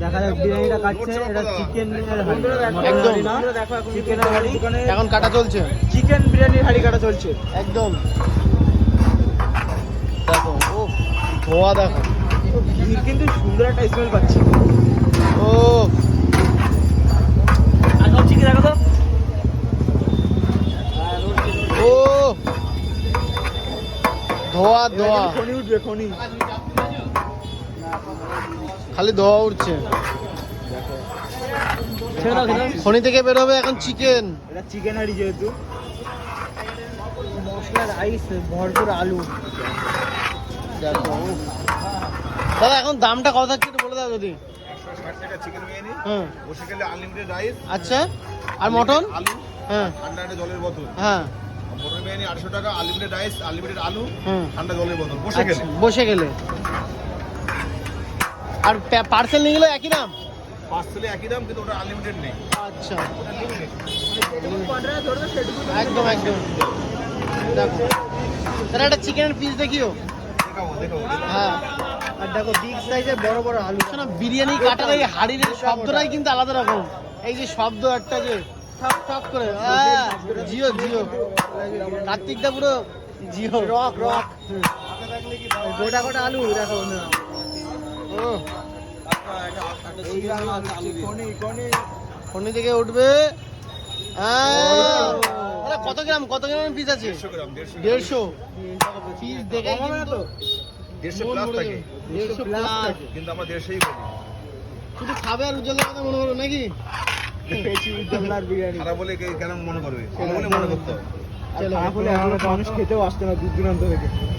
দেখা যাক বিরিয়ানিটা কাটছে, এটা চিকেনের হাঁড়ি, একদম। না চিকেনের হাঁড়ি। এখন কাটা চলছে, চিকেন বিরিয়ানির হাঁড়ি কাটা চলছে একদম। দেখো ও ধোয়া, দেখো ঘির কিন্তু সুন্দর একটা স্মেল পাচ্ছি। ও আর সব চিকেন রাখো তো। ও ধোয়া ধোয়া, খনি উঠবে খনি। খালি ধোয়া উঠছে। খনি থেকে বের হবে এখন চিকেন। এটা চিকেন হাঁড়ি যেহেতু, মশলা রাইস ভরপুর আলু। দেখো দাদা এখন দামটা কত থাকছে একটু বলে দাও যদি। 160 টাকা চিকেন বিরিয়ানি, হ্যাঁ বসে গেলে আনলিমিটেড রাইস, আচ্ছা, আর মটন? আলু, হ্যাঁ ঠান্ডা একটা জলের বোতল। হ্যাঁ মটন বিরিয়ানি 800 টাকা, আনলিমিটেড রাইস, আনলিমিটেড আলু, হুম ঠান্ডা জলের বোতল, বসে গেলে। আচ্ছা, বসে গেলে। আর পার্সেল নিয়ে গেলে একই দাম? পার্সেলে একই দাম, কিন্তু ওটা আনলিমিটেড নেই। আচ্ছা ওটা লিমিটেড। একদম একদম। দেখো তাহলে একটা চিকেনের পিস দেখিও। দেখাবো দেখাবো। হ্যাঁ আর দেখো বিগ সাইজের বড় বড় আলু। শোনো, বিরিয়ানি কাটার এই হাড়ির শব্দটাই কিন্তু আলাদা রকম। এই যে শব্দ একটা যে ঠক ঠক করে, জিও জিও, কার্তিকদা পুরো জিও, রক রক। গোটা গোটা আলু দেখো না। ও খনি ফোনে থেকে উঠবে। আরে কত গ্রাম পিস আছে? 150 গ্রাম, 150 150 পিস দেখে কিন্তু 150 প্লাস থাকে, 150 প্লাস। কিন্তু আমরা 150ই বলি। শুধু খাবে আর উজ্জ্বলের কথা মনে হলো নাকি? বিরিয়ানি খারাপ বলে কেন মনে করবে? ভালো বলে মনে করতে হবে। খারাপ হলে এখন মানুষ খেতেও আসতো না দূর দূরান্ত থেকে।